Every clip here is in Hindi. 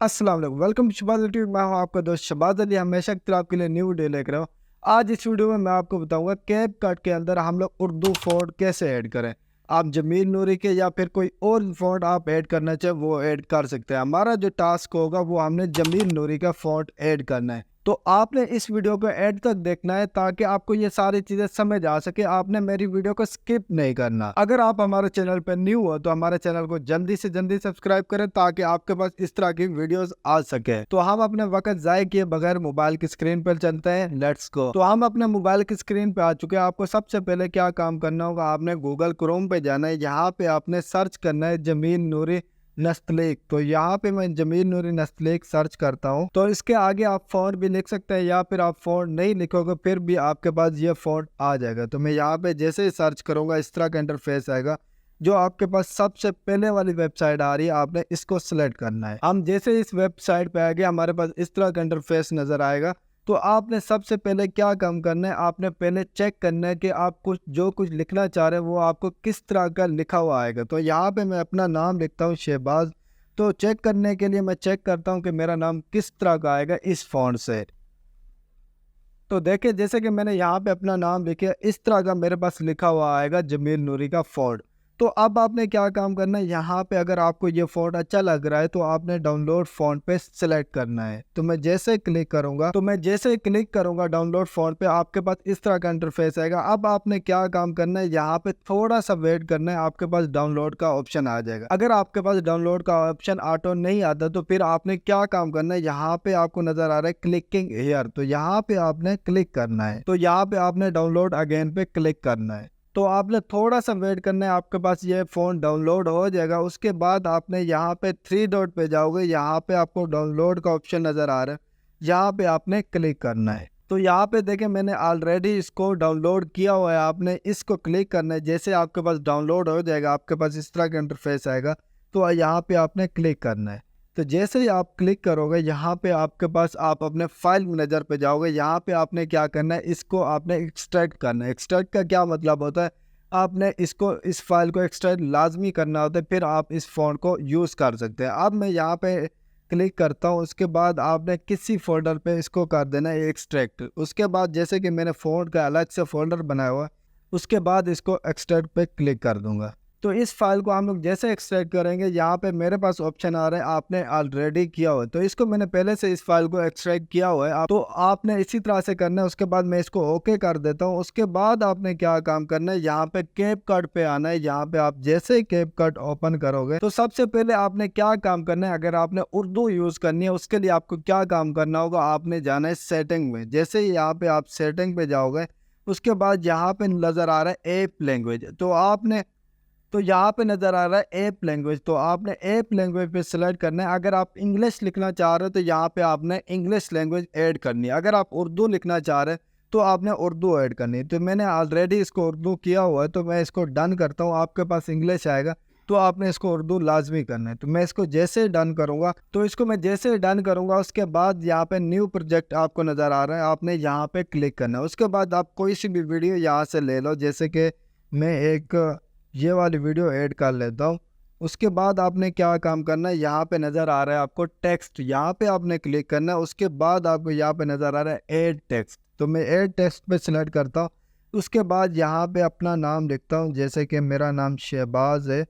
अस्सलाम वालेकुम, वेलकम टू शहबाज यूट्यूब। मैं हूं आपका दोस्त शहबाज अली। हमेशा की तरह आपके लिए न्यू वीडियो लेकर आऊँ। आज इस वीडियो में मैं आपको बताऊंगा कैप कट के अंदर हम लोग उर्दू फ़ॉन्ट कैसे ऐड करें। आप जमील नूरी के या फिर कोई और फ़ॉन्ट आप ऐड करना चाहे वो ऐड कर सकते हैं। हमारा जो टास्क होगा वो हमने जमील नूरी का फ़ॉन्ट ऐड करना है। तो आपने इस वीडियो को एंड तक देखना है ताकि आपको ये सारी चीजें समझ आ सके। आपने मेरी वीडियो को स्किप नहीं करना। अगर आप हमारे चैनल पर न्यू हो तो हमारे चैनल को जल्दी से जल्दी सब्सक्राइब करें ताकि आपके पास इस तरह की वीडियोस आ सके। तो हम अपने वक्त जाय किए बगैर मोबाइल की स्क्रीन पर चलते हैं। Let's go. तो हम अपने मोबाइल की स्क्रीन पे आ चुके हैं। आपको सबसे पहले क्या काम करना होगा, आपने गूगल क्रोम पे जाना है। यहाँ पे आपने सर्च करना है जमील नूरी नस्तलीक। तो यहाँ पे मैं जमील नूरी नस्तलीक सर्च करता हूँ। तो इसके आगे आप फ़ॉन्ट भी लिख सकते हैं या फिर आप फ़ॉन्ट नहीं लिखोगे फिर भी आपके पास ये फ़ॉन्ट आ जाएगा। तो मैं यहाँ पे जैसे ही सर्च करूँगा इस तरह का इंटरफेस आएगा। जो आपके पास सबसे पहले वाली वेबसाइट आ रही है आपने इसको सिलेक्ट करना है। हम जैसे इस वेबसाइट पे आ गए हमारे पास इस तरह का इंटरफेस नज़र आएगा। तो आपने सबसे पहले क्या काम करना है, आपने पहले चेक करना है कि आप जो कुछ लिखना चाह रहे हैं वो आपको किस तरह का लिखा हुआ आएगा। तो यहाँ पे मैं अपना नाम लिखता हूँ शहबाज। तो चेक करने के लिए मैं चेक करता हूँ कि मेरा नाम किस तरह का आएगा इस फॉन्ट से। तो देखिए जैसे कि मैंने यहाँ पे अपना नाम लिखा इस तरह का मेरे पास लिखा हुआ आएगा जमील नूरी का फॉन्ट। तो अब आपने क्या काम करना है, यहाँ पे अगर आपको ये फॉन्ट अच्छा लग रहा है तो आपने डाउनलोड फॉन्ट पे सिलेक्ट करना है। तो मैं जैसे क्लिक करूंगा डाउनलोड फॉन्ट पे आपके पास इस तरह का इंटरफेस आएगा। अब आपने क्या काम करना है, यहाँ पे थोड़ा सा वेट करना है, आपके पास डाउनलोड का ऑप्शन आ जाएगा। अगर आपके पास डाउनलोड का ऑप्शन ऑटो नहीं आता तो फिर आपने क्या काम करना है, यहाँ पे आपको नजर आ रहा है क्लिकिंग हियर। तो यहाँ पे आपने क्लिक करना है। तो यहाँ पे आपने डाउनलोड अगेन पे क्लिक करना है। तो आपने थोड़ा सा वेट करना है, आपके पास ये फ़ोन डाउनलोड हो जाएगा। उसके बाद आपने यहाँ पे थ्री डॉट पे जाओगे, यहाँ पे आपको डाउनलोड का ऑप्शन नज़र आ रहा है, यहाँ पे आपने क्लिक करना है। तो यहाँ पे देखें मैंने ऑलरेडी इसको डाउनलोड किया हुआ है, आपने इसको क्लिक करना है। जैसे आपके पास डाउनलोड हो जाएगा आपके पास इस तरह का इंटरफेस आएगा। तो यहाँ पे आपने क्लिक करना है। तो जैसे ही आप क्लिक करोगे यहाँ पे आपके पास आप अपने फाइल मैनेजर पे जाओगे। यहाँ पे आपने क्या करना है, इसको आपने एक्सट्रैक्ट करना है। एक्सट्रैक्ट का क्या मतलब होता है, आपने इसको इस फाइल को एक्सट्रैक्ट लाजमी करना होता है, फिर आप इस फ़ॉन्ट को यूज़ कर सकते हैं। अब मैं यहाँ पे क्लिक करता हूँ, उसके बाद आपने किसी फोल्डर पे इसको कर देना है एक्सट्रैक्ट। उसके बाद जैसे कि मैंने फ़ॉन्ट का अलग से फोल्डर बनाया हुआ है, उसके बाद इसको एक्सट्रैक्ट पे क्लिक कर दूंगा। तो इस फाइल को हम लोग जैसे एक्सट्रैक्ट करेंगे, यहाँ पे मेरे पास ऑप्शन आ रहा है आपने ऑलरेडी किया हुआ है। तो इसको मैंने पहले से इस फाइल को एक्सट्रैक्ट किया हुआ है। तो आपने इसी तरह से करना है। उसके बाद मैं इसको ओके कर देता हूँ। उसके बाद आपने क्या काम करना है, यहाँ पे कैप कट पे आना है। यहाँ पे आप जैसे ही कैप कट ओपन करोगे तो सबसे पहले आपने क्या काम करना है, अगर आपने उर्दू यूज करनी है उसके लिए आपको क्या काम करना होगा, आपने जाना है सेटिंग में। जैसे ही यहाँ पे आप सेटिंग पे जाओगे उसके बाद यहाँ पे नजर आ रहा है ऐप लैंग्वेज। तो यहाँ पे नज़र आ रहा है ऐप लैंग्वेज। तो आपने ऐप लैंग्वेज पे सिलेक्ट करना है। अगर आप इंग्लिश लिखना चाह रहे हो तो यहाँ पे आपने इंग्लिश लैंग्वेज ऐड करनी है। अगर आप उर्दू लिखना चाह रहे हैं तो आपने उर्दू ऐड करनी है। तो मैंने ऑलरेडी इसको उर्दू किया हुआ है तो मैं इसको डन करता हूँ। आपके पास इंग्लिश आएगा तो आपने इसको उर्दू लाजमी करना है। तो मैं इसको जैसे डन करूँगा, तो इसको मैं जैसे डन करूँगा उसके बाद यहाँ पे न्यू प्रोजेक्ट आपको नज़र आ रहा है, आपने यहाँ पे क्लिक करना है। उसके बाद आप कोई सी भी वीडियो यहाँ से ले लो, जैसे कि मैं एक ये वाली वीडियो ऐड कर लेता हूँ। उसके बाद आपने क्या काम करना है, यहाँ पे नज़र आ रहा है आपको टेक्स्ट, यहाँ पे आपने क्लिक करना है। उसके बाद आपको यहाँ पे नज़र आ रहा है ऐड टेक्स्ट। तो मैं ऐड टेक्स्ट पे सिलेक्ट करता हूँ। उसके बाद यहाँ पे अपना नाम लिखता हूँ, जैसे कि मेरा नाम शहबाज है।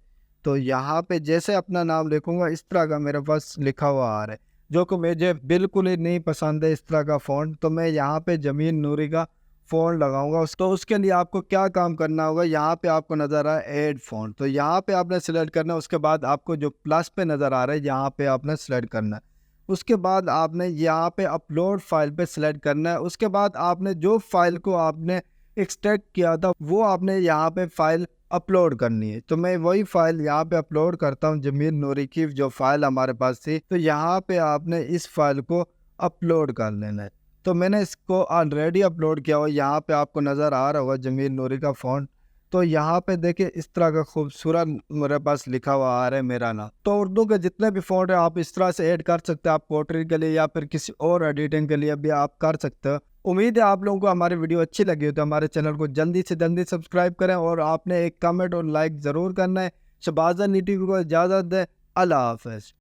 तो यहाँ पे जैसे अपना नाम लिखूँगा इस तरह का मेरे पास लिखा हुआ आ रहा है, जो कि मुझे बिल्कुल ही नहीं पसंद है इस तरह का फ़ॉन्ट। तो मैं यहाँ पे जमील नूरी का फ़ॉन्ट लगाऊंगा। तो उसके लिए आपको क्या काम करना होगा, यहाँ पे आपको नज़र आ रहा है ऐड फ़ॉन्ट। तो यहाँ पे आपने सेलेक्ट करना है। उसके बाद आपको जो प्लस पे नज़र आ रहा है यहाँ पे आपने सेलेक्ट करना है। उसके बाद आपने यहाँ पे अपलोड फाइल पे सिलेक्ट करना है। उसके बाद आपने जो फाइल को आपने एक्सट्रैक्ट किया था वो आपने यहाँ पे फाइल अपलोड करनी है। तो मैं वही फाइल यहाँ पे अपलोड करता हूँ, जमील नूरी की जो फाइल हमारे पास थी। तो यहाँ पे आपने इस फाइल को अपलोड कर लेना है। तो मैंने इसको ऑलरेडी अपलोड किया हुआ, यहाँ पे आपको नज़र आ रहा होगा जमील नूरी का फ़ॉन्ट। तो यहाँ पे देखिए इस तरह का खूबसूरत मेरे पास लिखा हुआ आ रहा है मेरा नाम। तो उर्दू के जितने भी फ़ॉन्ट है आप इस तरह से ऐड कर सकते हैं। आप पोर्ट्रेट के लिए या फिर किसी और एडिटिंग के लिए भी आप कर सकते हो। उम्मीद है आप लोगों को हमारी वीडियो अच्छी लगी हो तो हमारे चैनल को जल्दी से जल्दी सब्सक्राइब करें और आपने एक कमेंट और लाइक ज़रूर करना है। शहबाज यूट्यूब को इजाज़त दें। अल्लाह हाफ़िज़।